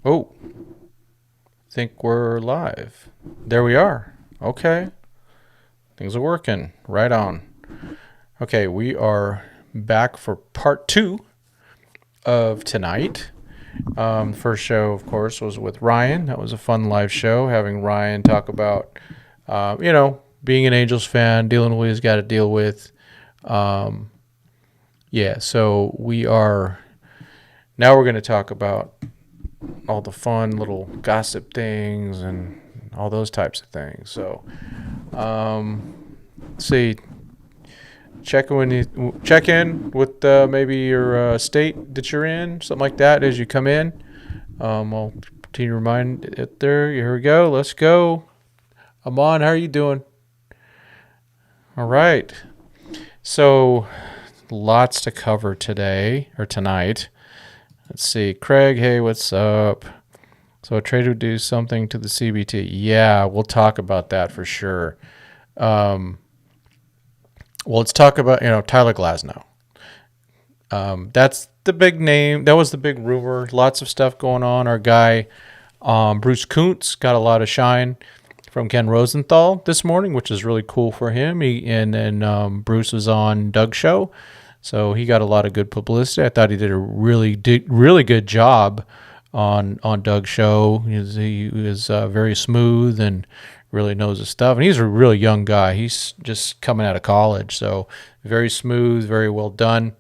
Oh, think we're live. There we are. Okay. Things are working. Right on. Okay, we are back for part two of tonight. First show, of course, was with Ryan. That was a fun live show, having Ryan talk about, being an Angels fan, dealing with what he's got to deal with. So we're going to talk about all the fun little gossip things and all those types of things. So, see, check in with maybe your state that you're in, something like that, as you come in. I'll continue to remind it there. Here we go. Let's go. Amon, how are you doing? All right. So, lots to cover today or tonight. Let's see. Craig, hey, what's up? So a trade would do something to the CBT. Yeah, we'll talk about that for sure. Well, let's talk about, Tyler Glasnow. That's the big name. That was the big rumor. Lots of stuff going on. Our guy, Bruce Kuntz, got a lot of shine from Ken Rosenthal this morning, which is really cool for him. And Bruce was on Doug's show, so he got a lot of good publicity. I thought he did a really good job on Doug's show. He was very smooth and really knows his stuff. And he's a really young guy. He's just coming out of college, so very smooth, very well done.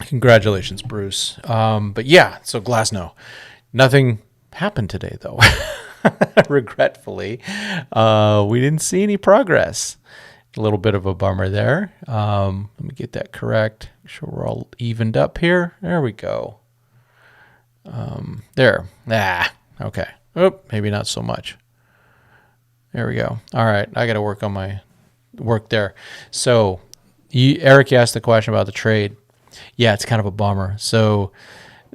Congratulations, Bruce. But yeah, so Glasnow. Nothing happened today, though. Regretfully, we didn't see any progress. A little bit of a bummer there. Let me get that correct. Make sure we're all evened up here. There we go. There. Okay. Maybe not so much. There we go. All right. I got to work on my work there. So, Eric asked the question about the trade. Yeah, it's kind of a bummer. So,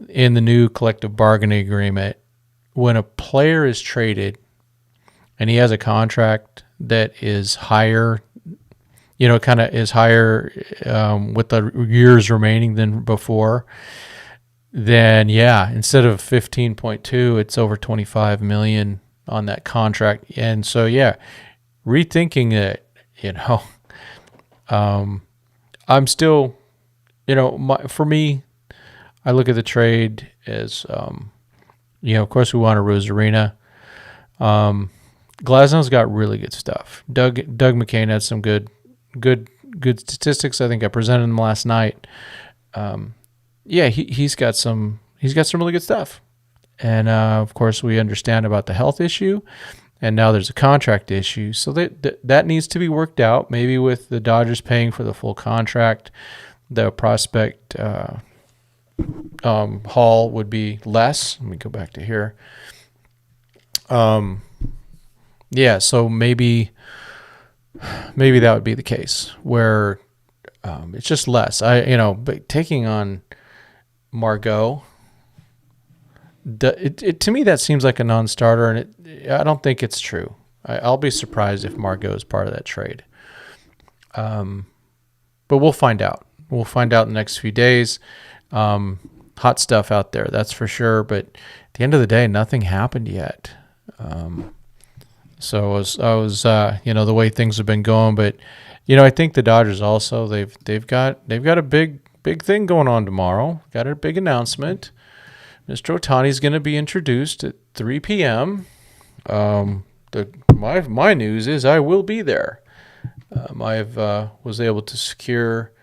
in the new collective bargaining agreement, when a player is traded and he has a contract that is higher, is higher with the years remaining than before, then instead of 15.2, it's over 25 million on that contract. And so rethinking it, I'm still, for me, I look at the trade as, of course we want a Rosarina. Glasnow's got really good stuff. Doug McCain had some good statistics. I think I presented them last night. He's got some really good stuff. And of course we understand about the health issue, and now there's a contract issue. So that needs to be worked out. Maybe with the Dodgers paying for the full contract, the prospect haul would be less. Let me go back to here. So maybe that would be the case where it's just less. But taking on Margot, to me that seems like a non-starter, and I don't think it's true. I'll be surprised if Margot is part of that trade. But we'll find out. We'll find out in the next few days. Hot stuff out there, that's for sure. But at the end of the day, nothing happened yet. So I was the way things have been going. But I think the Dodgers also they've got a big thing going on tomorrow. Got a big announcement. Mr. Ohtani is going to be introduced at 3 p.m. My news is I will be there. I was able to secure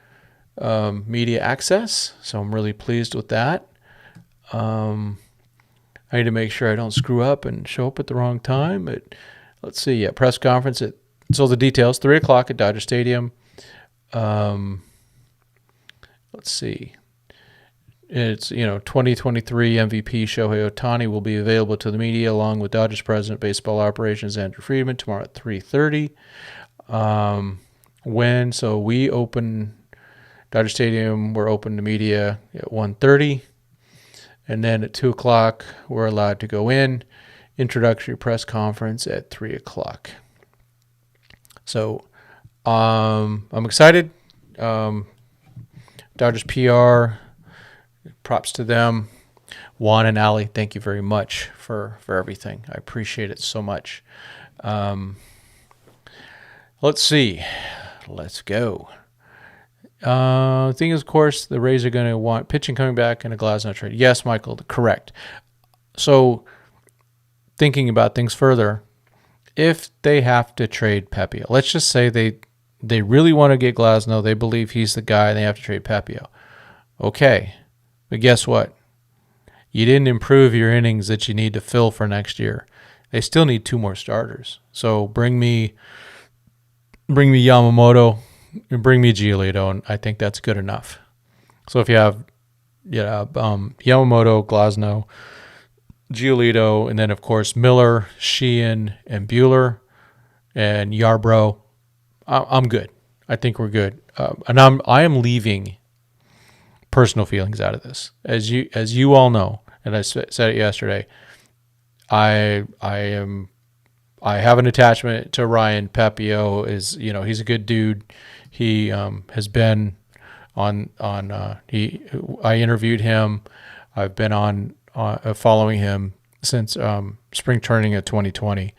media access, so I'm really pleased with that. I need to make sure I don't screw up and show up at the wrong time. But let's see, press conference so the details 3:00 at Dodger Stadium. Let's see. It's 2023 MVP Shohei Ohtani will be available to the media along with Dodgers President Baseball Operations Andrew Friedman tomorrow at 3:30. So we open Dodger Stadium, we're open to media at 1:30, and then at 2:00 we're allowed to go in. Introductory press conference at 3:00. So I'm excited. Dodgers PR, props to them. Juan and Ali, thank you very much for everything. I appreciate it so much. Let's see. Let's go. The thing is, of course, the Rays are going to want pitching coming back and a Glasnow trade. Yes, Michael, correct. So, thinking about things further, if they have to trade Pepio, let's just say they really want to get Glasnow, they believe he's the guy, and they have to trade Pepio. Okay, but guess what? You didn't improve your innings that you need to fill for next year. They still need 2 more starters. So bring me Yamamoto and bring me Giolito, and I think that's good enough. So if you have Yamamoto, Glasnow, Giolito, and then of course Miller, Sheehan, and Buehler, and Yarbrough, I'm good. I think we're good. And I am leaving personal feelings out of this, as you all know, and I said it yesterday. I have an attachment to Ryan. Pepio is, he's a good dude. He has been on I interviewed him. I've been on following him since spring training of 2020,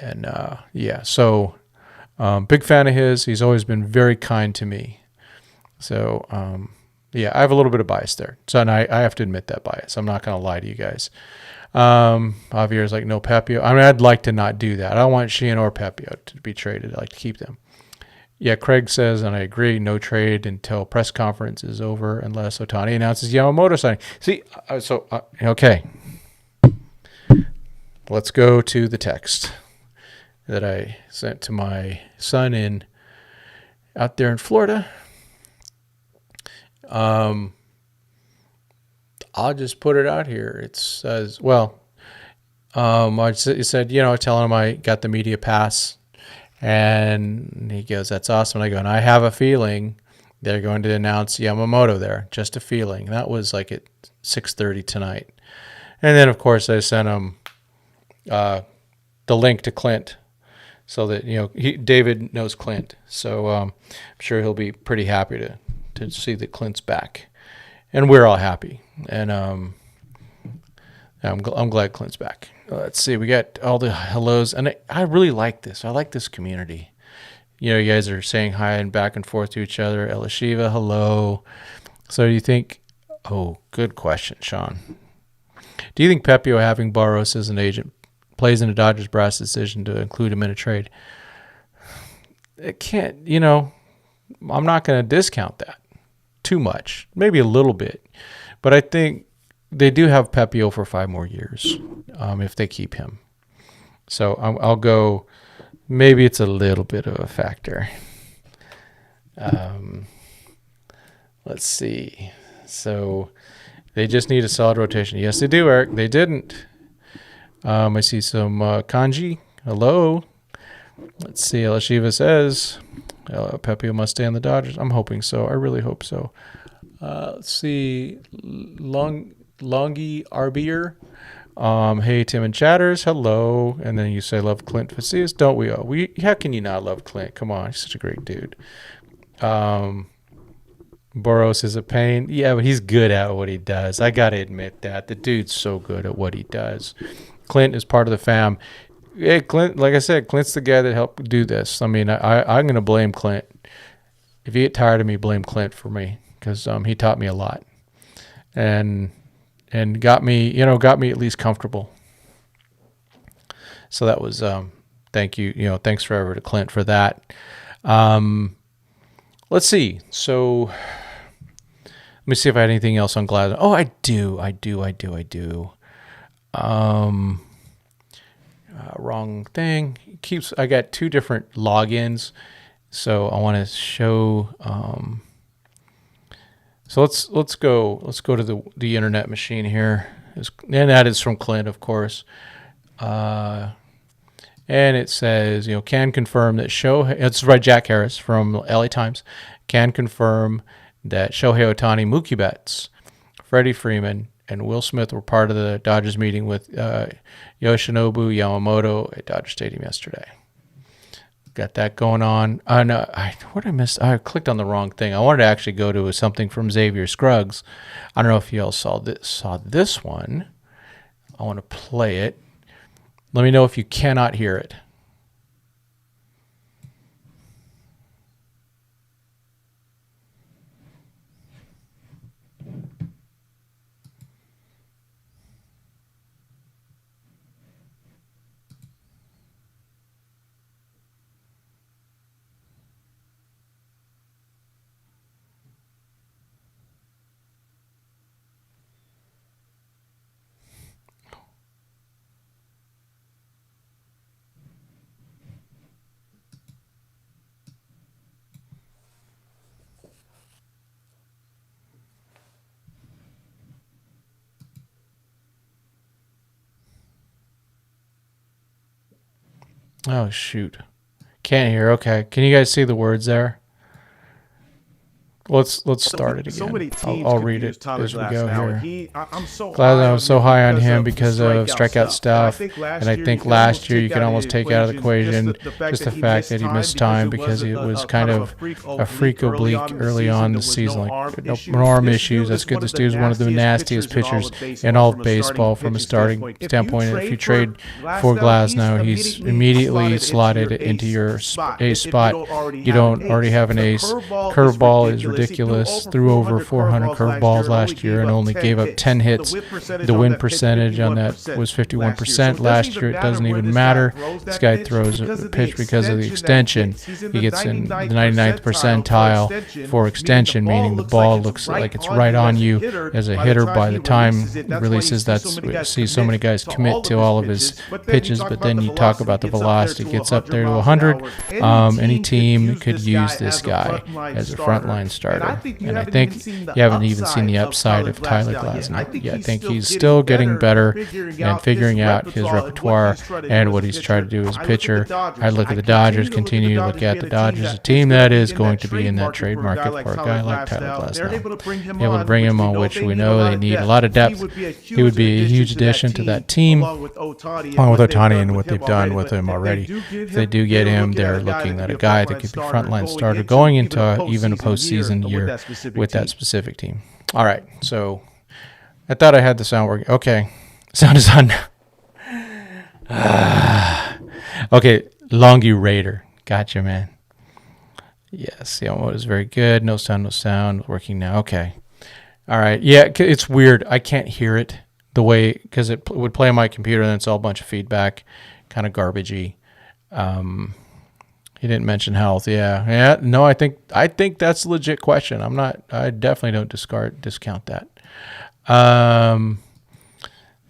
and so big fan of his. He's always been very kind to me. So I have a little bit of bias there. So, and I have to admit that bias. I'm not going to lie to you guys. Javier's like, no Pepio. I mean, I'd like to not do that. I don't want Sheehan or Pepio to be traded. I like to keep them. Yeah, Craig says, and I agree, no trade until press conference is over unless Ohtani announces Yamamoto signing. See, okay. Let's go to the text that I sent to my son out there in Florida. I'll just put it out here. It says, I said, telling him I got the media pass, and he goes, that's awesome. And I go, and I have a feeling they're going to announce Yamamoto there. Just a feeling. That was like at 6:30 tonight. And then, of course, I sent him the link to Clint so that, David knows Clint. So I'm sure he'll be pretty happy to see that Clint's back. And we're all happy. And I'm glad Clint's back. Let's see. We got all the hellos. And I really like this. I like this community. You guys are saying hi and back and forth to each other. Elishiva, hello. So do you think – good question, Sean. Do you think Pepio having Barros as an agent plays in a Dodgers brass decision to include him in a trade? It can't – I'm not going to discount that too much. Maybe a little bit. But I think – they do have Pepio for 5 more years if they keep him. So I'll go, maybe it's a little bit of a factor. Let's see. So they just need a solid rotation. Yes, they do, Eric. They didn't. I see some kanji. Hello. Let's see. Elishiva says Pepio must stay on the Dodgers. I'm hoping so. I really hope so. Let's see. Longy Arbier. Hey, Tim and Chatters. Hello. And then you say, love Clint Facias. Don't we all? How can you not love Clint? Come on. He's such a great dude. Boros is a pain. Yeah, but he's good at what he does. I got to admit that. The dude's so good at what he does. Clint is part of the fam. Hey, Clint, like I said, Clint's the guy that helped do this. I mean, I'm going to blame Clint. If you get tired of me, blame Clint for me because he taught me a lot. And got me at least comfortable. So that was, thank you. Thanks forever to Clint for that. Let's see. So let me see if I had anything else on Glasnow. Oh, I do. Wrong thing. I got 2 different logins. So I want to show, so let's go to the internet machine here, and that is from Clint, of course. And it says, can confirm that it's by Jack Harris from LA Times, can confirm that Shohei Ohtani, Mookie Betts, Freddie Freeman, and Will Smith were part of the Dodgers meeting with Yoshinobu Yamamoto at Dodger Stadium yesterday. got that going on. No, what I missed? I clicked on the wrong thing. I wanted to actually go to something from Xavier Scruggs. I don't know if you all saw this one. I want to play it. Let me know if you cannot hear it. Oh, shoot. Can't hear. Okay. Can you guys see the words there? Let's start it again. I'll read it as we go here. I'm so high on him because of strikeout stuff, and I think last year you can almost take out of the equation just the fact that he missed time because it was kind of a freak oblique early on the season, like arm issues. That's good. This dude's one of the nastiest pitchers in all of baseball from a starting standpoint. And if you trade for Glasnow, he's immediately slotted into your ace spot. You don't already have an ace. Curveball is ridiculous. Threw over 400 curveballs last year and only gave up 10 hits. The win percentage on that was 51%. Last year, it doesn't even matter. This guy throws a pitch because of the extension. He gets in the 99th percentile for extension, meaning the ball looks like it's right on you as a hitter by the time it releases. We see so many guys commit to all of his pitches, but then you talk about the velocity. It gets up there to 100. Any team could use this guy as a frontline starter. And I think you haven't even seen the upside of Tyler Glasnow yet. I think he's still getting better and figuring out his repertoire and what he's trying to do as a pitcher. I look at the Dodgers, continue to look at the Dodgers, a team that is going to be in that trade market for a guy like Tyler Glasnow. Able to bring him on, which we know they need a lot of depth. He would be a huge addition to that team, along with Ohtahni and what they've done with him already. If they do get him, they're looking at a guy that could be frontline starter going into even a postseason year with that specific team. All right, so I thought I had the sound working. Okay, sound is on now. Okay, Longy Raider. Gotcha, man. Yes, Yamamoto is very good. No sound. Working now. Okay. All right. Yeah, it's weird. I can't hear it the way, because it would play on my computer and it's all a bunch of feedback, kind of garbagey. He didn't mention health. Yeah. No, I think that's a legit question. I definitely don't discount that.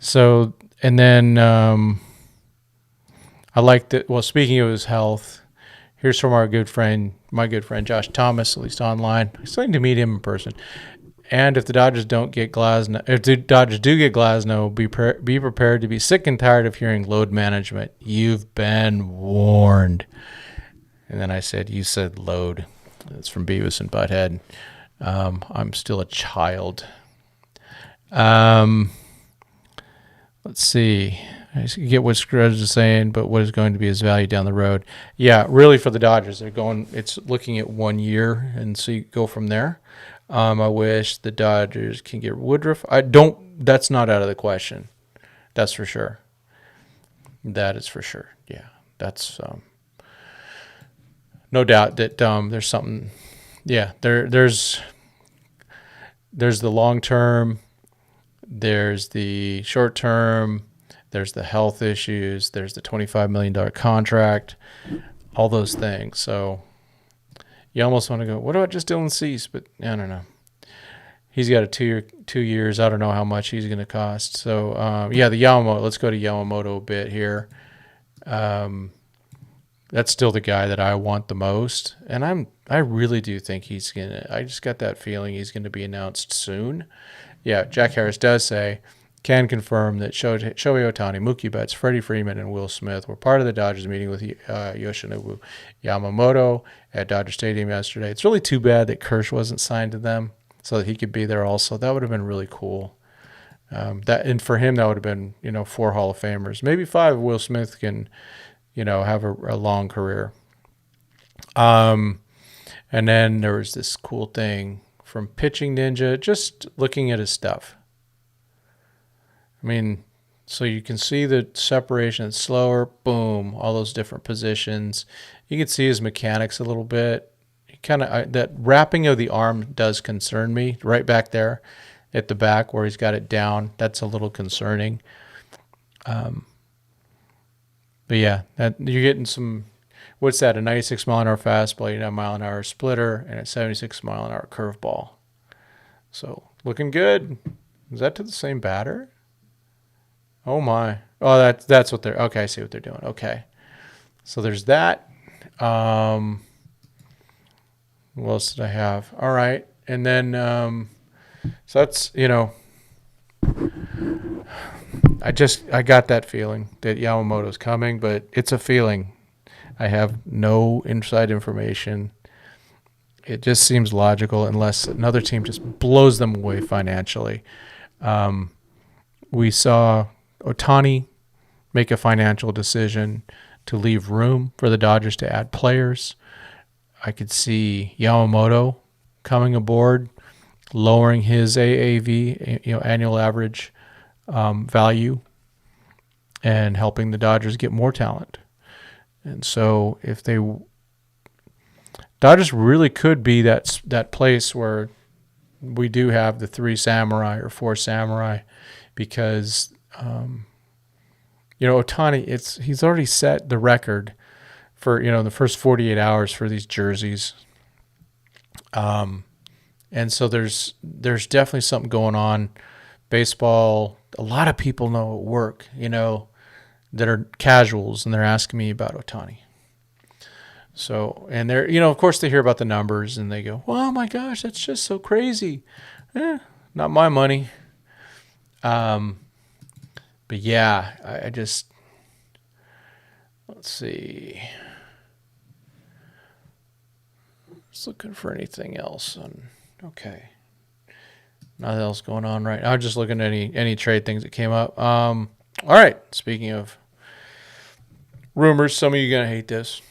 So, and then I like that. Well, speaking of his health, here's from my good friend Josh Thomas, at least online. I still need to meet him in person. And if the Dodgers do get Glasnow, be prepared to be sick and tired of hearing load management. You've been warned. And then I said, you said load. It's from Beavis and Butthead. I'm still a child. Let's see. I get what Scruggs is saying, but what is going to be his value down the road? Yeah, really for the Dodgers, it's looking at 1 year, and so you go from there. I wish the Dodgers can get Woodruff. That's not out of the question. That's for sure. That is for sure. Yeah, that's no doubt that there's something. Yeah, there's the long term, there's the short term, there's the health issues, there's the $25 million contract, all those things. So you almost want to go, what about just Dylan Cease? But I don't know. He's got a 2 years. I don't know how much he's going to cost. So the Yamamoto. Let's go to Yamamoto a bit here. That's still the guy that I want the most, and I really do think he's gonna. I just got that feeling he's going to be announced soon. Yeah, Jack Harris does say, can confirm that Shohei Ohtani, Mookie Betts, Freddie Freeman, and Will Smith were part of the Dodgers meeting with Yoshinobu Yamamoto at Dodger Stadium yesterday. It's really too bad that Kershaw wasn't signed to them so that he could be there also. That would have been really cool. And for him, that would have been 4 Hall of Famers, maybe 5. Will Smith can have a long career. Um, and then there was this cool thing from Pitching Ninja, just looking at his stuff. I mean, so you can see the separation. It's slower. Boom, all those different positions. You can see his mechanics a little bit. Kind of that wrapping of the arm does concern me. Right back there, at the back where he's got it down, that's a little concerning. But yeah, that you're getting some. What's that? A 96 mile an hour fastball, 89 mile an hour splitter, and a 76 mile an hour curveball. So looking good. Is that to the same batter? Oh my! Oh, that's what they're. Okay, I see what they're doing. Okay, so there's that. What else did I have? All right, and then so that's I got that feeling that Yamamoto's coming, but it's a feeling. I have no inside information. It just seems logical unless another team just blows them away financially. We saw Ohtani make a financial decision to leave room for the Dodgers to add players. I could see Yamamoto coming aboard, lowering his AAV, annual average value, and helping the Dodgers get more talent. And so if Dodgers really could be that place where we do have the 3 samurai or 4 samurai, because Ohtani, he's already set the record for the first 48 hours for these jerseys. And so there's definitely something going on. Baseball, a lot of people know at work, that are casuals, and they're asking me about Ohtani. So, and they're, of course they hear about the numbers and they go, "Oh my gosh, that's just so crazy." Not my money. But yeah, I just, let's see. Just looking for anything else. Okay. Nothing else going on right now. I'm just looking at any trade things that came up. All right. Speaking of rumors, some of you are going to hate this.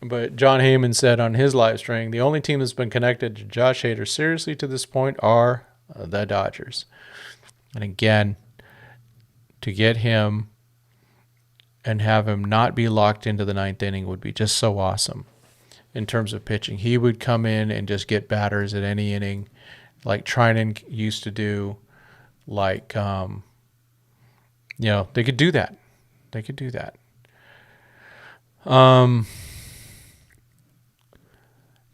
But John Heyman said on his live stream, the only team that's been connected to Josh Hader seriously to this point are the Dodgers. And again, to get him and have him not be locked into the 9th inning would be just so awesome in terms of pitching. He would come in and just get batters at any inning, like Trinan used to do. Like, they could do that. They could do that.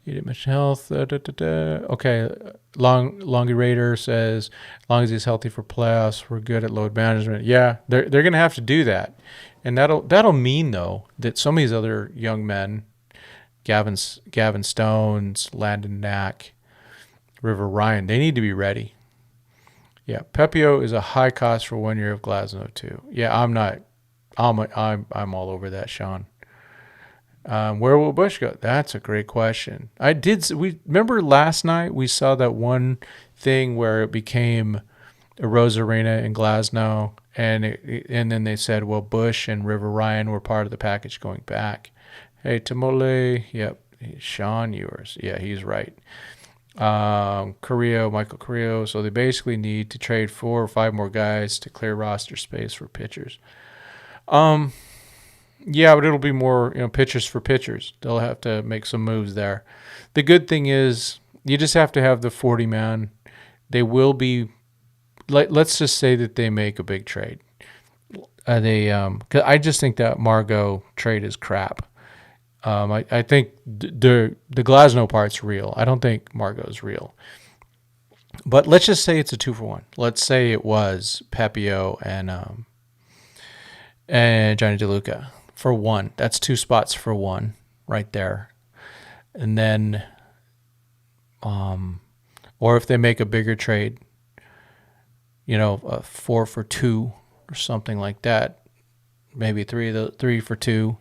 You didn't mention health. Okay, Longy Raider says, as long as he's healthy for playoffs, we're good at load management. Yeah, they're going to have to do that, and that'll mean though that some of these other young men, Gavin Stones, Landon Knack, River Ryan, they need to be ready. Yeah, Pepio is a high cost for 1 year of Glasnow too. Yeah, I'm all over that, Sean. Where will Bush go? That's a great question. We remember last night we saw that one thing where it became a Rose Arena in Glasnow, and then they said, well, Bush and River Ryan were part of the package going back. Hey, Tamole, yep, Sean Ewers, yeah, he's right. Michael Carrillo. So they basically need to trade 4 or 5 more guys to clear roster space for pitchers. Yeah, but it'll be more, pitchers for pitchers. They'll have to make some moves there. The good thing is you just have to have the 40-man. They will be, let's just say that they make a big trade. Cause I just think that Margot trade is crap. I think the Glasnow part's real. I don't think Margot's real. But let's just say it's a 2-for-1. Let's say it was Pepio and Johnny DeLuca for 1. That's 2 spots for 1 right there. And then, or if they make a bigger trade, a 4 for 2 or something like that, maybe 3 for 2.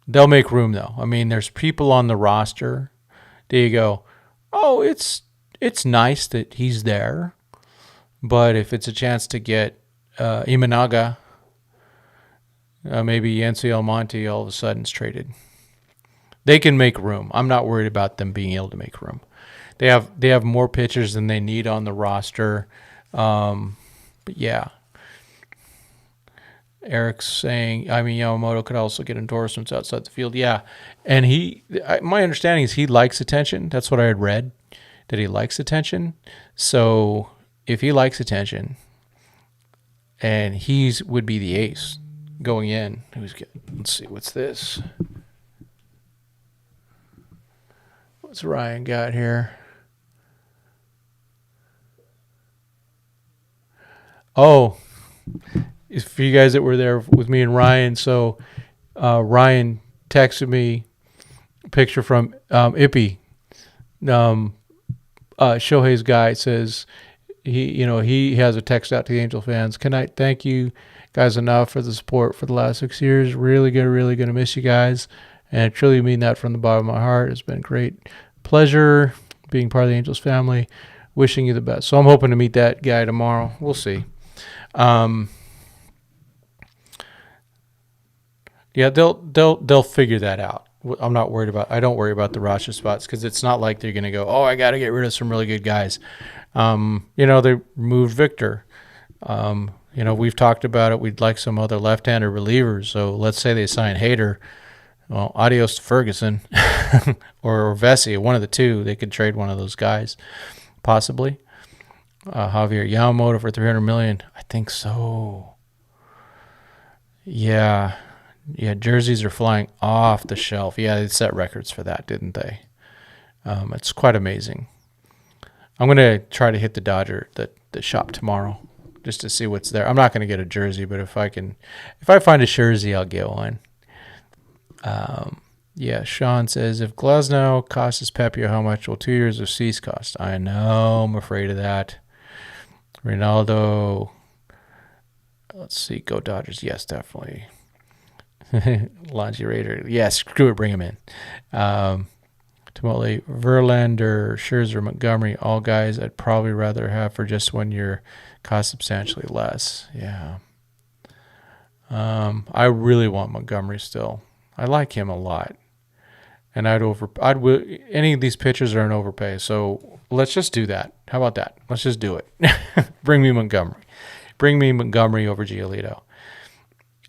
They'll make room though. I mean, there's people on the roster. There you go. Oh, it's nice that he's there, but if it's a chance to get Imanaga, Maybe Yancy Almonte all of a sudden is traded. They can make room. I'm not worried about them being able to make room. They have more pitchers than they need on the roster. But yeah, Eric's saying, Yamamoto could also get endorsements outside the field. Yeah, and my understanding is he likes attention. That's what I had read, that he likes attention. So if he likes attention, and would be the ace going in. Let's see, what's this? What's Ryan got here? Oh, it's for you guys that were there with me and Ryan. So Ryan texted me a picture from Ippy. Shohei's guy says he has a text out to the Angel fans. Can I thank you guys enough for the support for the last 6 years? Really going to miss you guys. And I truly mean that from the bottom of my heart. It's been a great pleasure being part of the Angels family. Wishing you the best. So I'm hoping to meet that guy tomorrow. We'll see. Yeah, they'll figure that out. I'm not worried about. I don't worry about the roster spots because it's not like they're going to go, oh, I got to get rid of some really good guys. They moved Victor. We've talked about it. We'd like some other left-hander relievers. So let's say they sign Hader. Well, adios to Ferguson or Vesey, one of the two. They could trade one of those guys, possibly. Javier Yamamoto for $300 million. I think so. Yeah, jerseys are flying off the shelf. Yeah, they set records for that, didn't they? It's quite amazing. I'm going to try to hit the shop tomorrow just to see what's there. I'm not going to get a jersey, but if I find a jersey, I'll get one. Sean says, if Glasnow costs Pepio, how much will 2 years of Cease cost? I know, I'm afraid of that. Ronaldo, let's see, go Dodgers. Yes, definitely. Longy Raider, yes, screw it, bring him in. Tomotli, Verlander, Scherzer, Montgomery, all guys I'd probably rather have for just 1 year, cost substantially less. Yeah. I really want Montgomery still. I like him a lot. And any of these pitchers are an overpay. So let's just do that. How about that? Let's just do it. Bring me Montgomery. Bring me Montgomery over Giolito.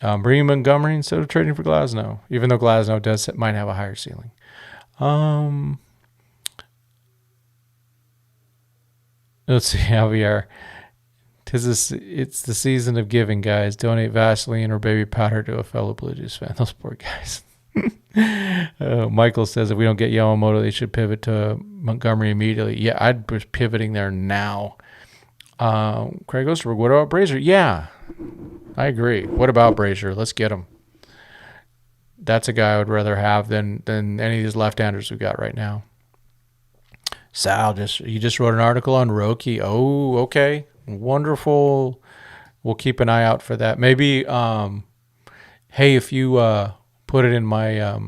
Bring me Montgomery instead of trading for Glasnow, even though Glasnow might have a higher ceiling. Let's see, Javier. It's the season of giving, guys. Donate Vaseline or baby powder to a fellow Blue Jays fan. Those poor guys. Michael says if we don't get Yamamoto, they should pivot to Montgomery immediately. Yeah, I'd be pivoting there now. Craig Osterberg, what about Brazier? Yeah, I agree. What about Brazier? Let's get him. That's a guy I would rather have than any of these left-handers we've got right now. Sal, you just wrote an article on Roki. Oh, okay. Wonderful. We'll keep an eye out for that. Maybe, hey, if you put it in my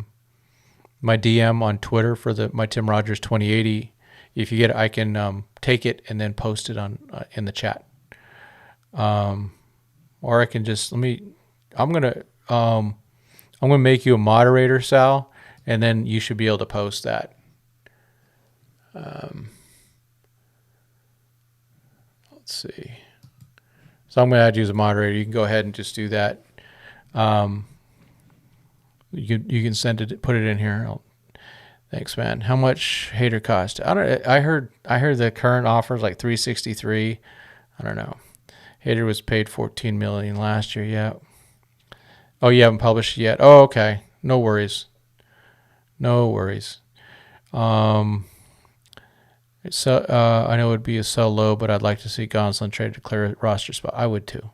my DM on Twitter for my Tim Rogers 2080, if you get it, I can take it and then post it on in the chat. Or I can just I'm gonna make you a moderator, Sal, and then you should be able to post that. Let's see. So I'm going to add you as a moderator. You can go ahead and just do that. You can send it, put it in here. Thanks, man. How much Hader cost? I heard the current offer is like $363. I don't know. Hader was paid $14 million last year. Yeah. Oh, you haven't published yet. Oh, okay. No worries. So I know it would be a sell low, but I'd like to see Gonsolin trade to clear a roster spot. I would too.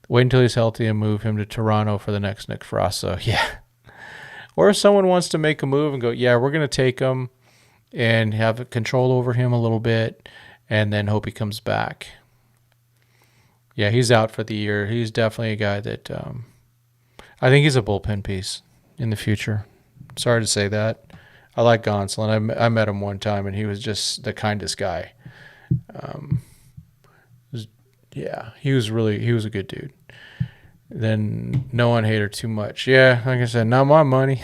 Wait until he's healthy and move him to Toronto for the next Nick Frost. So yeah. Or if someone wants to make a move and go, yeah, we're going to take him and have control over him a little bit and then hope he comes back. Yeah, he's out for the year. He's definitely a guy that I think he's a bullpen piece in the future. Sorry to say that. I like Gonsolin. I met him one time, and he was just the kindest guy. He was a good dude. then no one hate her too much. Yeah, like I said, not my money.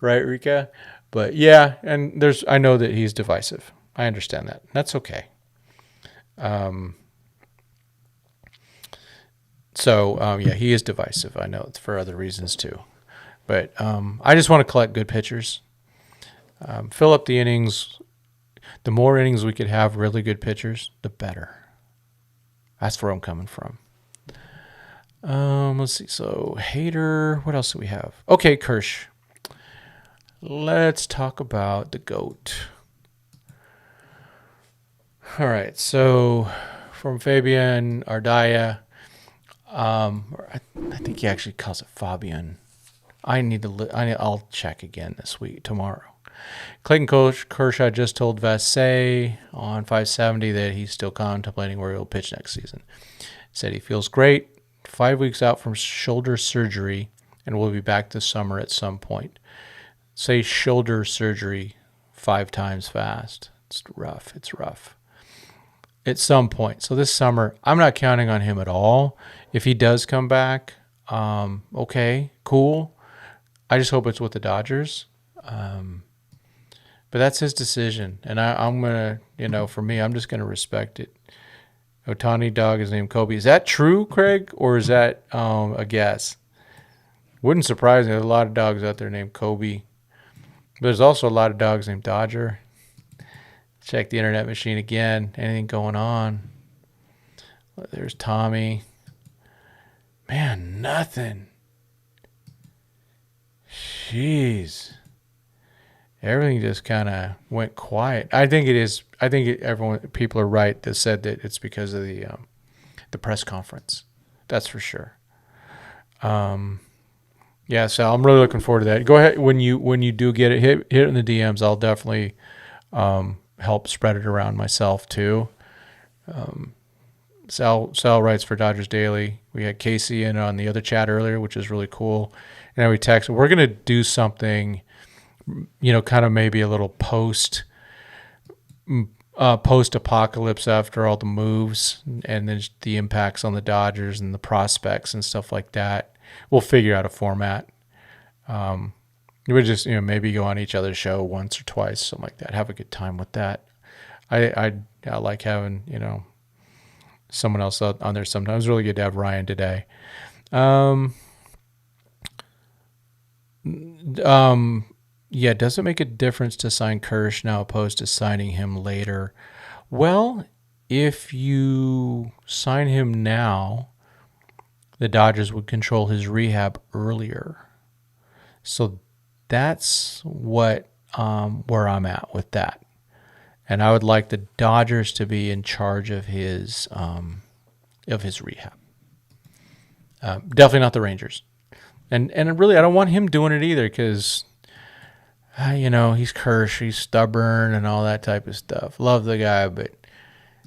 Right, Rika? But yeah, and I know that he's divisive. I understand that. That's okay. Yeah, he is divisive. I know it's for other reasons too. But I just want to collect good pitchers. Fill up the innings. The more innings we could have really good pitchers, the better. That's where I'm coming from. Let's see. So, Hader. What else do we have? Okay, Kersh. Let's talk about the GOAT. All right. So, from Fabian Ardaya, I think he actually calls it Fabian. I'll check again tomorrow. Clayton Kershaw just told Vassay on 570 that he's still contemplating where he'll pitch next season. Said he feels great, 5 weeks out from shoulder surgery, and will be back this summer at some point. Say shoulder surgery 5 times fast. It's rough. At some point. So this summer, I'm not counting on him at all. If he does come back, okay, cool. I just hope it's with the Dodgers. But that's his decision. And I'm going to, for me, I'm just going to respect it. Ohtani dog is named Kobe. Is that true, Craig? Or is that a guess? Wouldn't surprise me. There's a lot of dogs out there named Kobe. But there's also a lot of dogs named Dodger. Check the internet machine again. Anything going on? There's Tommy. Man, nothing. Jeez. Everything just kind of went quiet. I think it is. I think people are right that said that it's because of the press conference. That's for sure. Yeah, so I'm really looking forward to that. Go ahead when you do get it, hit it in the DMs. I'll definitely help spread it around myself too. Sal writes for Dodgers Daily. We had Casey in on the other chat earlier, which is really cool. And we texted. We're gonna do something, kind of maybe a little post-apocalypse after all the moves and then the impacts on the Dodgers and the prospects and stuff like that. We'll figure out a format. We just, maybe go on each other's show once or twice, something like that. Have a good time with that. I like having, someone else on there sometimes. It's really good to have Ryan today. Yeah, does it make a difference to sign Kersh now opposed to signing him later? Well, if you sign him now, the Dodgers would control his rehab earlier. So that's where I'm at with that. And I would like the Dodgers to be in charge of his rehab. Definitely not the Rangers. And really, I don't want him doing it either because, he's Kersh, he's stubborn and all that type of stuff. Love the guy, but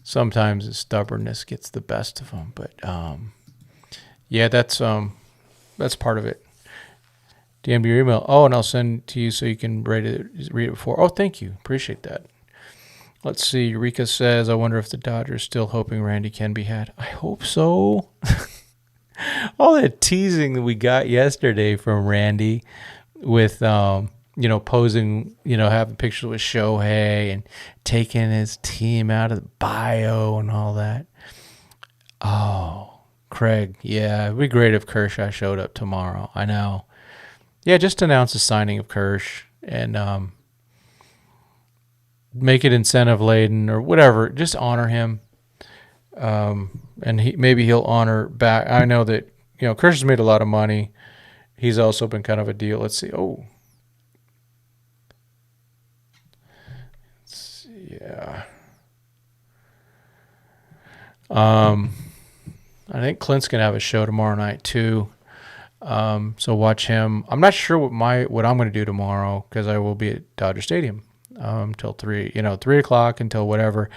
sometimes his stubbornness gets the best of him. But yeah, that's part of it. DM your email. Oh, and I'll send it to you so you can read it before. Oh, thank you. Appreciate that. Let's see. Eureka says, I wonder if the Dodgers still hoping Randy can be had. I hope so. All that teasing that we got yesterday from Randy with, posing, having pictures with Shohei and taking his team out of the bio and all that. Oh, Craig. Yeah, it'd be great if Kershaw showed up tomorrow. I know. Yeah, just announce the signing of Kersh and make it incentive laden or whatever. Just honor him, and maybe he'll honor back. I know that Kersh has made a lot of money. He's also been kind of a deal. Let's see. Yeah. I think Clint's gonna have a show tomorrow night too. So watch him. I'm not sure what I'm going to do tomorrow because I will be at Dodger Stadium till 3 o'clock until whatever.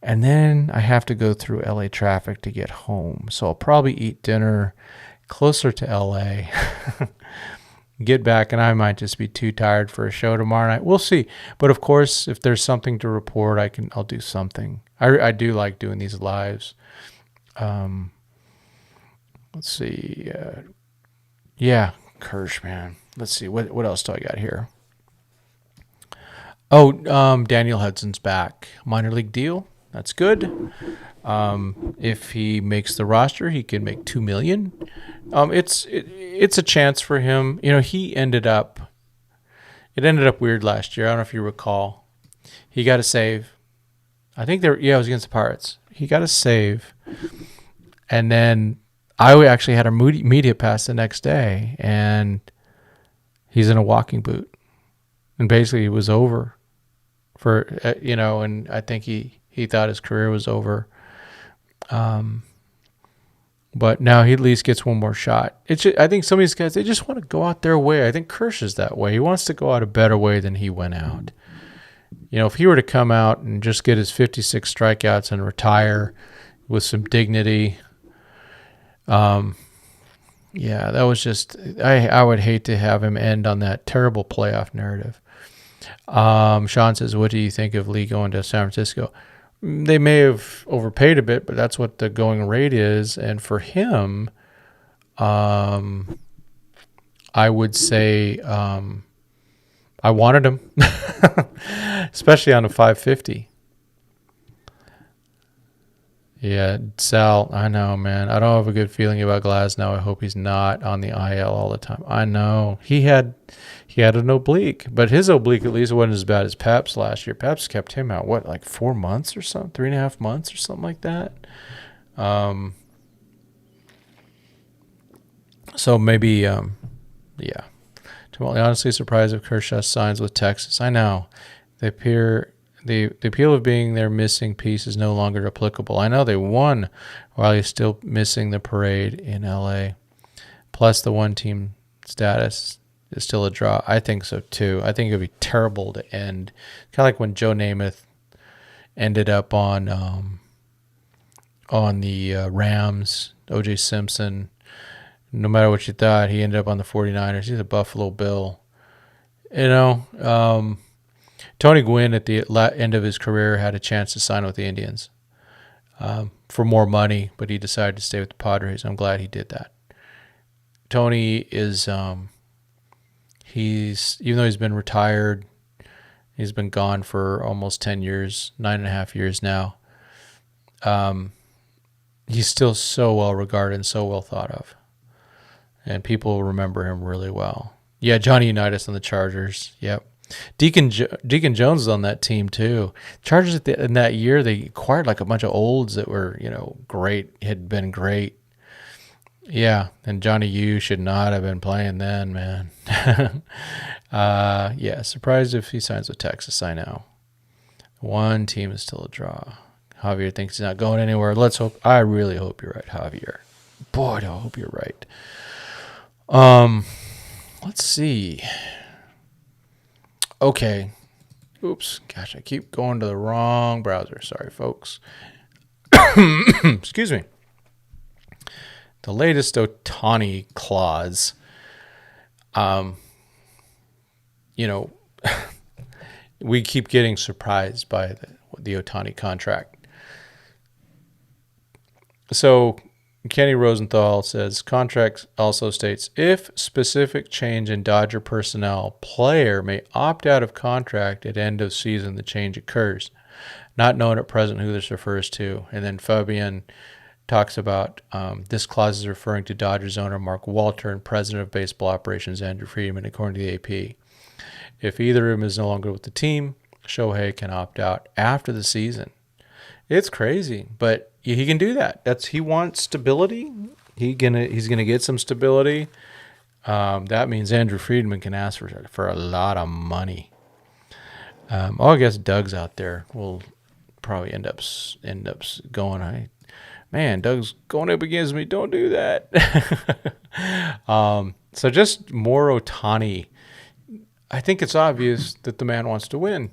And then I have to go through LA traffic to get home. So I'll probably eat dinner closer to LA, get back, and I might just be too tired for a show tomorrow night. We'll see. But of course, if there's something to report, I'll do something. I do like doing these lives. Let's see. Yeah, Kersh, man. Let's see. What else do I got here? Oh, Daniel Hudson's back. Minor league deal. That's good. If he makes the roster, he can make $2 million. It's a chance for him. You know, he ended up. It ended up weird last year. I don't know if you recall. He got a save. I think it was against the Pirates. He got a save, and then I actually had a media pass the next day, and he's in a walking boot, and basically it was over for and I think he thought his career was over. But now he at least gets one more shot. I think some of these guys, they just want to go out their way. I think Kersh is that way. He wants to go out a better way than he went out. You know, if he were to come out and just get his 56 strikeouts and retire with some dignity, that was just, I would hate to have him end on that terrible playoff narrative. Sean says, what do you think of Lee going to San Francisco? They may have overpaid a bit, but that's what the going rate is. And for him, I would say I wanted him, especially on a 550. Yeah, Sal, I know, man. I don't have a good feeling about Glasnow. I hope he's not on the IL all the time. I know. He had an oblique, but his oblique at least wasn't as bad as Pep's last year. Pep's kept him out, like 4 months or something, 3.5 months or something like that. So maybe, yeah. I'm honestly surprised if Kershaw signs with Texas. I know. The appeal of being their missing piece is no longer applicable. I know they won while he's still missing the parade in L.A. Plus the one-team status is still a draw. I think so, too. I think it would be terrible to end. Kind of like when Joe Namath ended up on the Rams, O.J. Simpson. No matter what you thought, he ended up on the 49ers. He's a Buffalo Bill. You know, Tony Gwynn at the end of his career had a chance to sign with the Indians for more money, but he decided to stay with the Padres. I'm glad he did that. Tony is, even though he's been retired, he's been gone for almost 10 years, 9.5 years now. He's still so well regarded and so well thought of. And people remember him really well. Yeah, Johnny Unitas on the Chargers. Yep. Deacon Jones is on that team too. Chargers in that year, they acquired like a bunch of olds that were, great, had been great. Yeah, and Johnny U should not have been playing then, man. Yeah, surprised if he signs with Texas, I know. One team is still a draw. Javier thinks he's not going anywhere. Let's hope. I really hope you're right, Javier. Boy, do I hope you're right. Let's see. Okay. Oops. Gosh, I keep going to the wrong browser. Sorry, folks. Excuse me. The latest Ohtani clause. We keep getting surprised by the Ohtani contract. So Kenny Rosenthal says, contract also states, if specific change in Dodger personnel, player may opt out of contract at end of season the change occurs. Not known at present who this refers to. And then Fabian talks about this clause is referring to Dodgers owner Mark Walter and president of baseball operations Andrew Friedman, according to the AP. If either of them is no longer with the team, Shohei can opt out after the season. It's crazy, but he can do that. He wants stability. He's gonna get some stability. That means Andrew Friedman can ask for a lot of money. I guess Doug's out there. Will probably end up going. Doug's going up against me. Don't do that. So just more Ohtani. I think it's obvious that the man wants to win.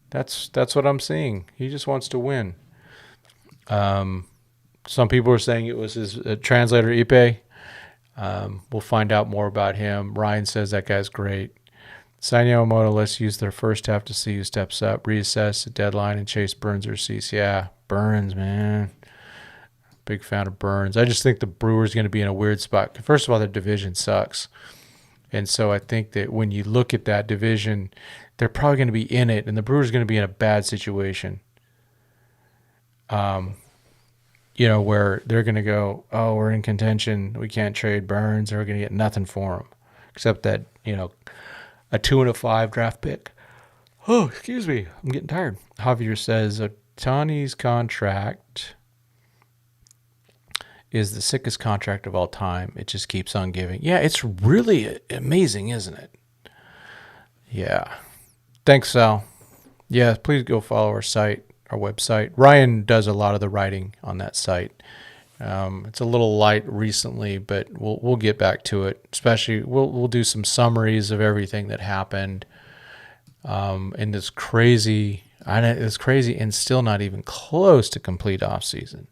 That's what I'm seeing. He just wants to win. Some people are saying it was his translator, Ipe. We'll find out more about him. Ryan says that guy's great. Sign Yamamoto, let's use their first half to see who steps up, reassess the deadline, and chase Burns or Cease. Yeah, Burns, man. Big fan of Burns. I just think the Brewers going to be in a weird spot. First of all, their division sucks. And so I think that when you look at that division, they're probably going to be in it, and the Brewers are going to be in a bad situation. Where they're going to go, oh, we're in contention. We can't trade Burns. We're going to get nothing for him except that, a 2 and a 5 draft pick. Oh, excuse me. I'm getting tired. Javier says Ohtani's contract is the sickest contract of all time. It just keeps on giving. Yeah, it's really amazing, isn't it? Yeah. Thanks, Sal. Yeah, please go follow our website. Ryan does a lot of the writing on that site. It's a little light recently, but we'll get back to it. Especially, we'll do some summaries of everything that happened in this crazy and still not even close to complete off season.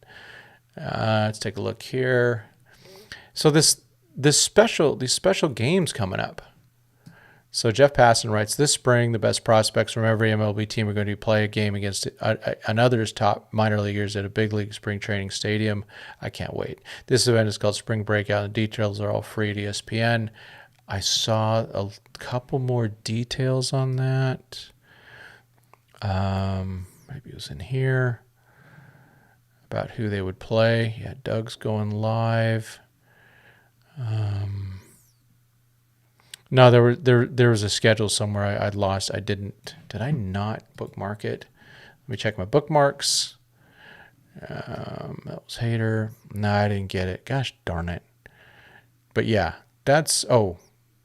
Let's take a look here. So these special games coming up. So Jeff Passan writes, this spring, the best prospects from every MLB team are going to play a game against another's top minor leaguers at a big league spring training stadium. I can't wait. This event is called Spring Breakout, and the details are all free at ESPN. I saw a couple more details on that. Maybe it was in here about who they would play. Yeah, Doug's going live. No, there was a schedule somewhere I'd lost. Did I not bookmark it? Let me check my bookmarks. That was Hater. No, I didn't get it. Gosh darn it. But yeah, that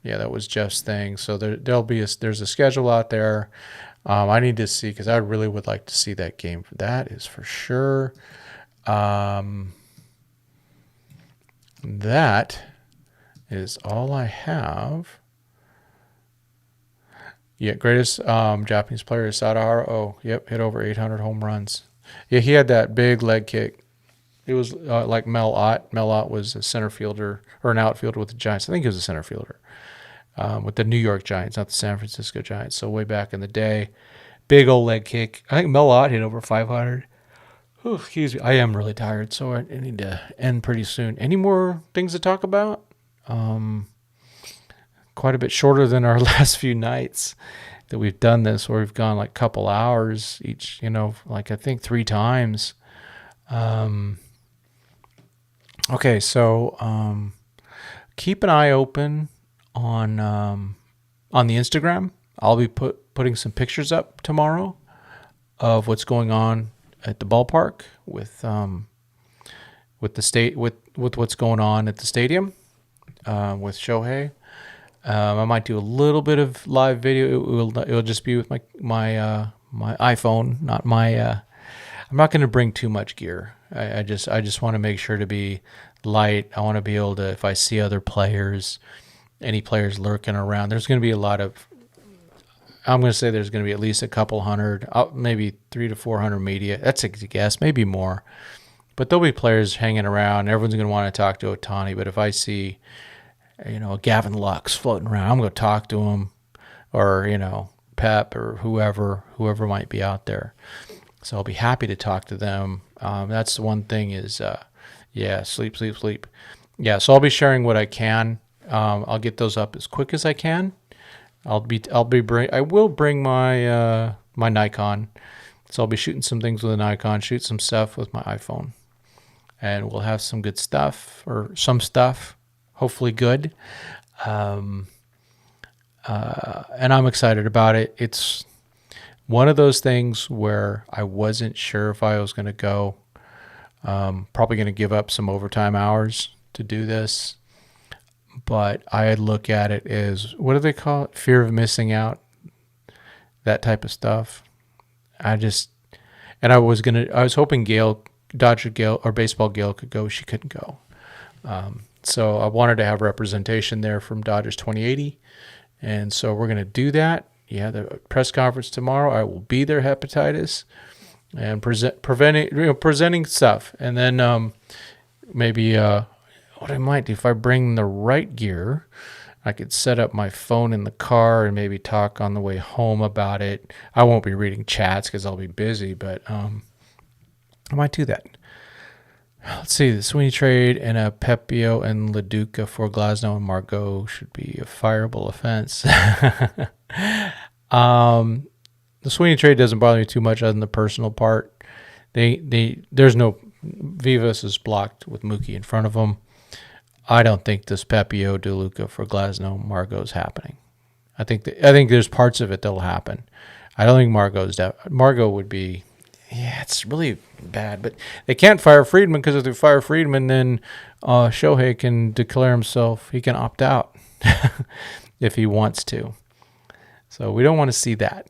was Jeff's thing. So there's a schedule out there. I need to see because I really would like to see that game. That is for sure. That is all I have. Yeah, greatest Japanese player is Sadahara. Oh, yep, hit over 800 home runs. Yeah, he had that big leg kick. It was like Mel Ott. Mel Ott was a center fielder or an outfielder with the Giants. I think he was a center fielder with the New York Giants, not the San Francisco Giants. So way back in the day, big old leg kick. I think Mel Ott hit over 500. Oh, excuse me. I am really tired, so I need to end pretty soon. Any more things to talk about? Quite a bit shorter than our last few nights that we've done this, where we've gone like a couple hours each, like I think 3 times. Okay, so keep an eye open on the Instagram. I'll be putting some pictures up tomorrow of what's going on at the ballpark with what's going on at the stadium with Shohei. I might do a little bit of live video. It'll just be with my iPhone, not my. I'm not going to bring too much gear. I just want to make sure to be light. I want to be able to, if I see other players, any players lurking around. There's going to be a lot of. I'm going to say there's going to be at least a couple hundred, maybe 300 to 400 media. That's a guess, maybe more. But there'll be players hanging around. Everyone's going to want to talk to Ohtani. But if I see, Gavin Lux floating around, I'm going to talk to him, or Pep or whoever might be out there. So I'll be happy to talk to them. That's the one thing is, sleep. Yeah, so I'll be sharing what I can. I'll get those up as quick as I can. I will bring my my Nikon, so I'll be shooting some things with a Nikon, shoot some stuff with my iPhone, and we'll have some good stuff, or some stuff, hopefully good. And I'm excited about it. It's one of those things where I wasn't sure if I was going to go. Probably going to give up some overtime hours to do this. But I look at it as, what do they call it? Fear of missing out. That type of stuff. I was hoping Dodger Gail, or Baseball Gail could go. She couldn't go. So I wanted to have representation there from Dodgers 2080. And so we're going to do that. Yeah, the press conference tomorrow. I will be there, hepatitis, and presenting stuff. And then maybe what I might do, if I bring the right gear, I could set up my phone in the car and maybe talk on the way home about it. I won't be reading chats because I'll be busy, but I might do that. Let's see, the Sweeney trade and a Pepio and Leduca for Glasnow and Margot should be a fireable offense. The Sweeney trade doesn't bother me too much other than the personal part. There's no Vivas is blocked with Mookie in front of them. I don't think this Pepio DeLuca for Glasnow Margot is happening. I think there's parts of it that'll happen. I don't think Margot would be. Yeah, it's really bad, but they can't fire Friedman because if they fire Friedman, then Shohei can declare himself. He can opt out if he wants to. So we don't want to see that.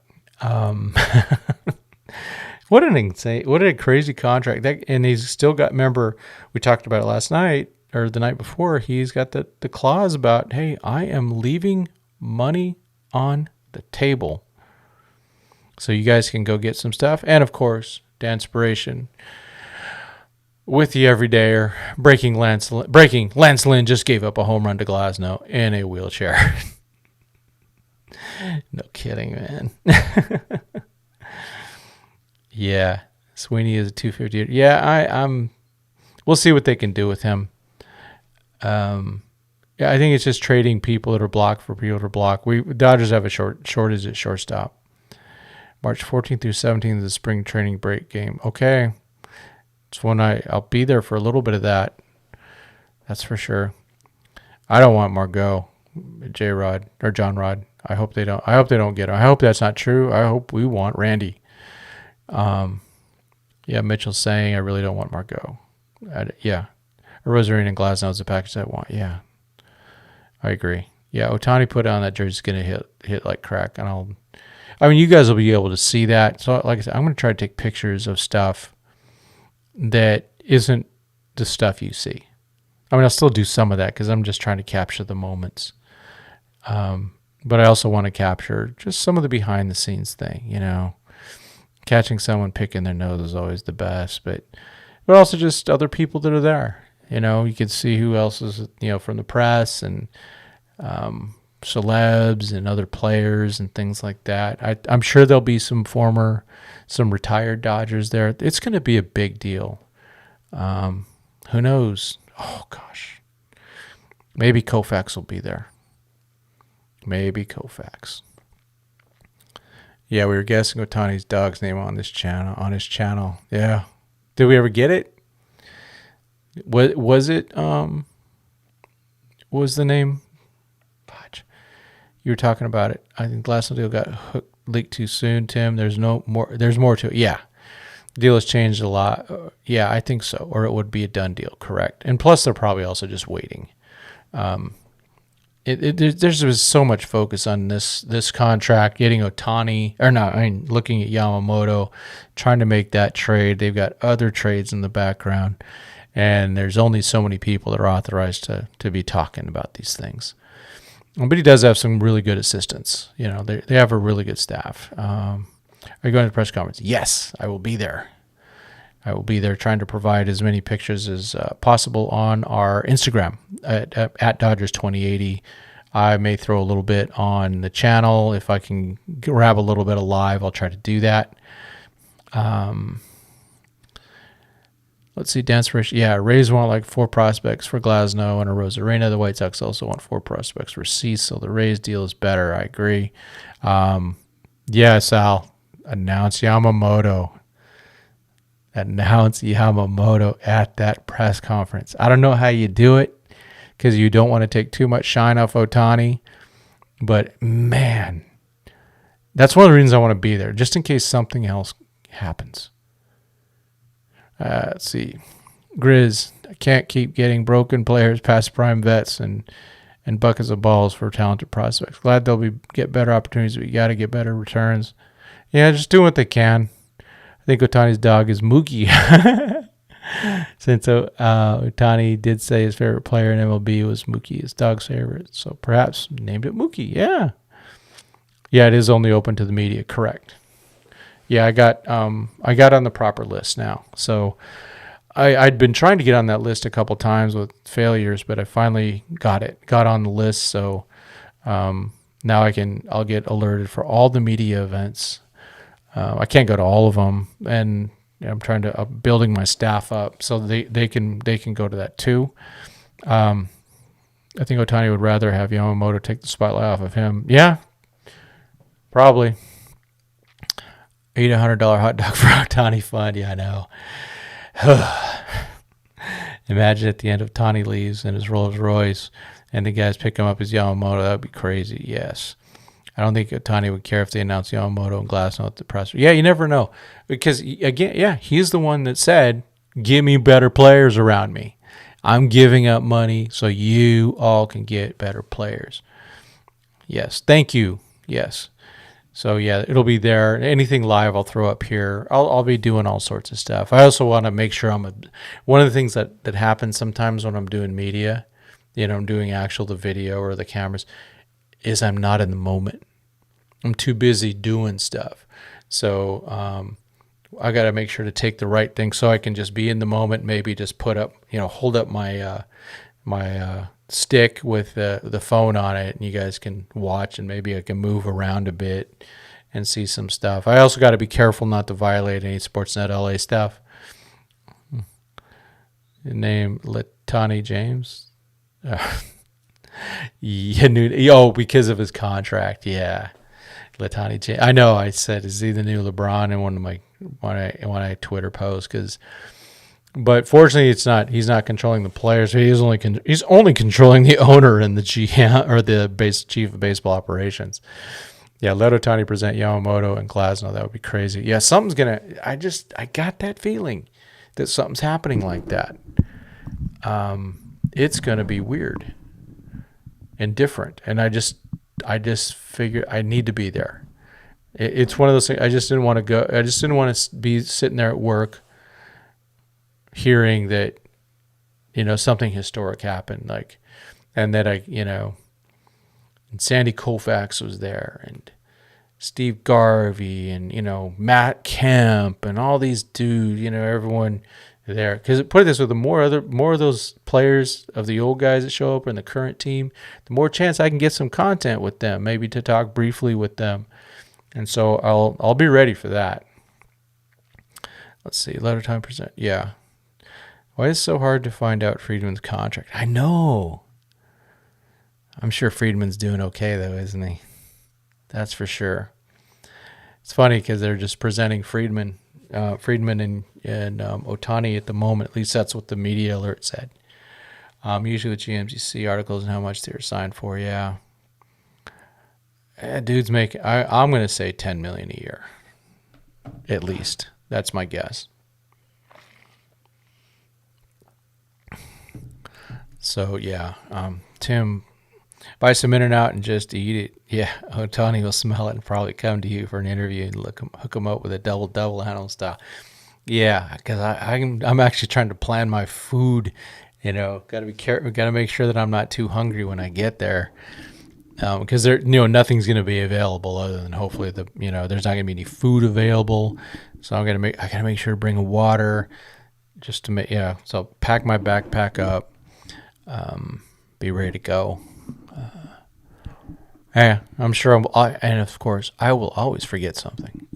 What a crazy contract! And he's still got. Remember, we talked about it last night or the night before. He's got the clause about, hey, I am leaving money on the table, so you guys can go get some stuff. And of course, Danspiration with the everydayer breaking. Lance Lynn just gave up a home run to Glasnow in a wheelchair. No kidding, man. Yeah, Sweeney is a 250. Yeah, we'll see what they can do with him. Yeah, I think it's just trading people that are blocked for people that are blocked. Dodgers have a shortage at shortstop. March 14th through 17th is the spring training break game. Okay, it's when I'll be there for a little bit of that. That's for sure. I don't want Margot, J-Rod or John Rod. I hope they don't get him. I hope that's not true. I hope we want Randy. Yeah, Mitchell's saying I really don't want Margot. Yeah, Rosarina and Glasnow is the package I want. Yeah, I agree. Yeah, Ohtani put on that jersey is going to hit like crack, and you guys will be able to see that. So, like I said, I'm going to try to take pictures of stuff that isn't the stuff you see. I'll still do some of that because I'm just trying to capture the moments. But I also want to capture just some of the behind the scenes thing, Catching someone picking their nose is always the best, but also just other people that are there. You can see who else is, from the press and celebs and other players and things like that. I'm sure there'll be some retired Dodgers there. It's going to be a big deal. Who knows? Oh, gosh. Maybe Koufax will be there. Maybe Koufax. Yeah, we were guessing Ohtani's dog's name on his channel. Yeah. Did we ever get it? Was it what was the name? Fudge. You were talking about it. I think Glasnow deal got leaked too soon, Tim. There's more to it. Yeah. The deal has changed a lot. Yeah, I think so. Or it would be a done deal, correct. And plus they're probably also just waiting. There's so much focus on this contract, getting Ohtani, looking at Yamamoto, trying to make that trade. They've got other trades in the background, and there's only so many people that are authorized to be talking about these things. But he does have some really good assistants. They have a really good staff. Are you going to the press conference? Yes, I will be there. I will be there trying to provide as many pictures as possible on our Instagram at Dodgers 2080. I may throw a little bit on the channel. If I can grab a little bit of live, I'll try to do that. Let's see, Dance Rich. Yeah, Rays want like 4 prospects for Glasnow and a Rosarina. The White Sox also want 4 prospects for Cease, so the Rays deal is better. I agree. Yeah, Sal, announce Yamamoto at that press conference. I don't know how you do it because you don't want to take too much shine off Ohtani, but man, that's one of the reasons I want to be there, just in case something else happens. Let's see. Grizz, I can't keep getting broken players past prime vets and buckets of balls for talented prospects. Glad they'll get better opportunities, but you got to get better returns. Yeah, just do what they can. I think Ohtani's dog is Mookie. Since Ohtani did say his favorite player in MLB was Mookie, his dog's favorite. So perhaps named it Mookie. Yeah. Yeah, it is only open to the media. Correct. Yeah, I got on the proper list now. So I'd been trying to get on that list a couple times with failures, but I finally got on the list. So now I'll get alerted for all the media events. I can't go to all of them, and I'm trying to building my staff up so they can go to that too. I think Ohtani would rather have Yamamoto take the spotlight off of him. Yeah, probably. Eat $100 hot dog for Ohtani fund. Yeah, I know. Imagine at the end of Ohtani leaves in his Rolls Royce and the guys pick him up as Yamamoto. That would be crazy. Yes. I don't think Ohtani would care if they announced Yamamoto and Glasnow at the presser. Yeah, you never know. Because, again, yeah, he's the one that said, give me better players around me. I'm giving up money so you all can get better players. Yes. Thank you. Yes. So, yeah, it'll be there. Anything live I'll throw up here. I'll be doing all sorts of stuff. I also want to make sure one of the things that happens sometimes when I'm doing media, I'm doing the video or the cameras, is I'm not in the moment. I'm too busy doing stuff. So I got to make sure to take the right thing so I can just be in the moment, maybe just hold up my my stick with the phone on it, and you guys can watch, and maybe I can move around a bit and see some stuff. I also got to be careful not to violate any Sportsnet LA stuff. Name Ohtani James. Yeah, because of his contract. Yeah, Ohtani James. I know. I said, is he the new LeBron in one of my when I Twitter posts? But fortunately, it's not. He's not controlling the players. He's only controlling the owner and the GM or the chief of baseball operations. Yeah, let Ohtani present Yamamoto and Glasnow. That would be crazy. Yeah, something's gonna. I got that feeling that something's happening like that. It's gonna be weird and different, and I just figured I need to be there. It's one of those things. I just didn't want to go. I just didn't want to be sitting there at work, hearing that, something historic happened, and that and Sandy Koufax was there, and Steve Garvey, and Matt Kemp, and all these dudes, everyone there. Because put it this way, the more of those players of the old guys that show up in the current team, the more chance I can get some content with them, maybe to talk briefly with them, and so I'll be ready for that. Let's see, letter time present. Yeah. Why is it so hard to find out Friedman's contract? I know. I'm sure Friedman's doing okay, though, isn't he? That's for sure. It's funny because they're just presenting Friedman and Ohtani at the moment. At least that's what the media alert said. Usually with GMs, you see articles and how much they were signed for. Yeah. Dude's making, I'm going to say $10 million a year. At least. That's my guess. So, yeah, Tim, buy some In-N-Out and just eat it. Yeah, Ohtani will smell it and probably come to you for an interview and hook him up with a double animal style. Yeah, because I'm actually trying to plan my food. Got to be careful. Got to make sure that I'm not too hungry when I get there, because there, nothing's going to be available other than hopefully there's not going to be any food available. So I got to make sure to bring water, just to make So pack my backpack up. Be ready to go. Yeah, I'm sure. And of course, I will always forget something.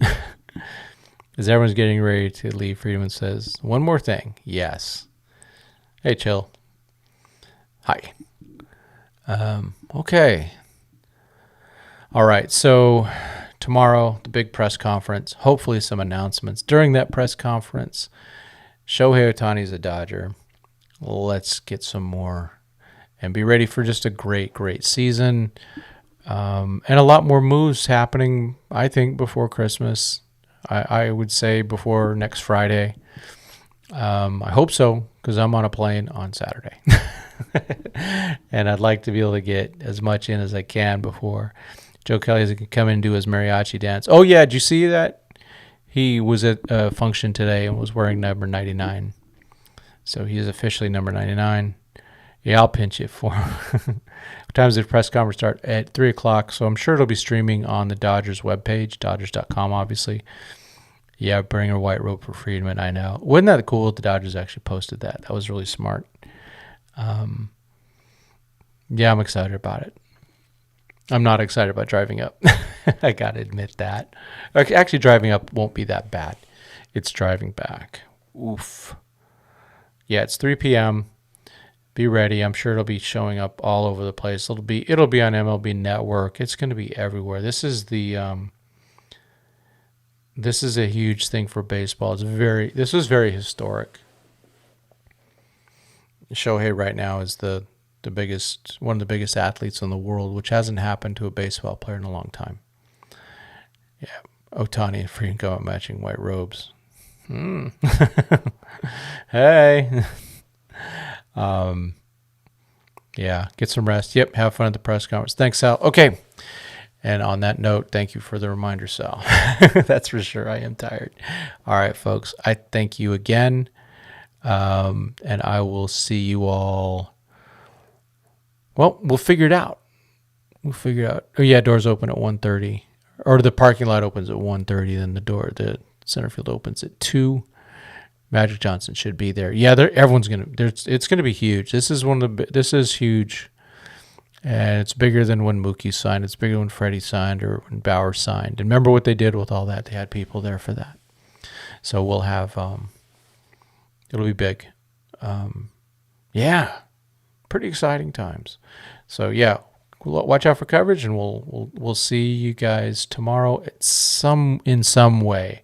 As everyone's getting ready to leave, Friedman says, "One more thing." Yes. Hey, chill. Hi. Okay. All right. So tomorrow, the big press conference. Hopefully, some announcements during that press conference. Shohei Ohtani's a Dodger. Let's get some more and be ready for just a great, great season. And a lot more moves happening, I think, before Christmas. I would say before next Friday. I hope so, because I'm on a plane on Saturday. And I'd like to be able to get as much in as I can before Joe Kelly can come in and do his mariachi dance. Oh, yeah, did you see that? He was at a function today and was wearing number 99. So he is officially number 99. Yeah, I'll pinch it for him. What time does the press conference start? At 3 o'clock. So I'm sure it'll be streaming on the Dodgers webpage, Dodgers.com, obviously. Yeah, bring a white robe for Friedman, I know. Wasn't that cool? The Dodgers actually posted that. That was really smart. Yeah, I'm excited about it. I'm not excited about driving up. I got to admit that. Actually, driving up won't be that bad. It's driving back. Oof. Yeah, it's 3 p.m. Be ready. I'm sure it'll be showing up all over the place. It'll be on MLB Network. It's going to be everywhere. This is a huge thing for baseball. This is very historic. Shohei right now is one of the biggest athletes in the world, which hasn't happened to a baseball player in a long time. Yeah, Ohtani freaking go out matching white robes. Hey. Yeah, get some rest. Yep, have fun at the press conference. Thanks, Sal. Okay. And on that note, thank you for the reminder, Sal. That's for sure. I am tired. All right, folks. I thank you again. And I will see you all. Well, we'll figure it out. Oh, yeah, doors open at 1:30. Or the parking lot opens at 1:30. Then the center field opens at 2. Magic Johnson should be there. Yeah, everyone's it's gonna be huge. This is huge, and it's bigger than when Mookie signed. It's bigger than when Freddie signed or when Bauer signed. And remember what they did with all that? They had people there for that. So we'll have it'll be big. Yeah, pretty exciting times. So yeah, watch out for coverage, and we'll see you guys tomorrow in some way.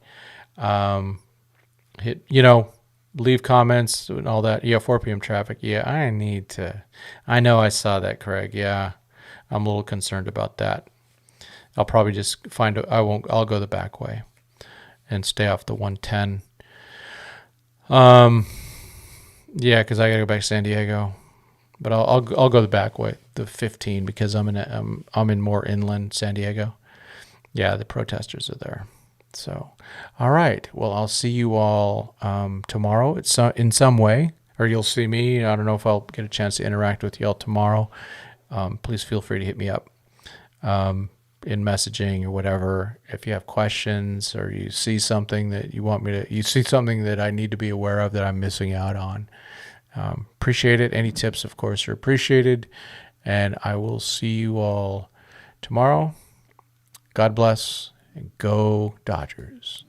Leave comments and all that. Yeah, 4 p.m. traffic. Yeah, I know I saw that, Craig. Yeah, I'm a little concerned about that. I'll probably just I'll go the back way and stay off the 110. Yeah, because I got to go back to San Diego. But I'll go the back way, the 15, because I'm in more inland San Diego. Yeah, the protesters are there. So, all right. Well, I'll see you all tomorrow in some way, or you'll see me. I don't know if I'll get a chance to interact with you all tomorrow. Please feel free to hit me up in messaging or whatever. If you have questions or you see something that you see something that I need to be aware of that I'm missing out on. Appreciate it. Any tips, of course, are appreciated. And I will see you all tomorrow. God bless. And go Dodgers.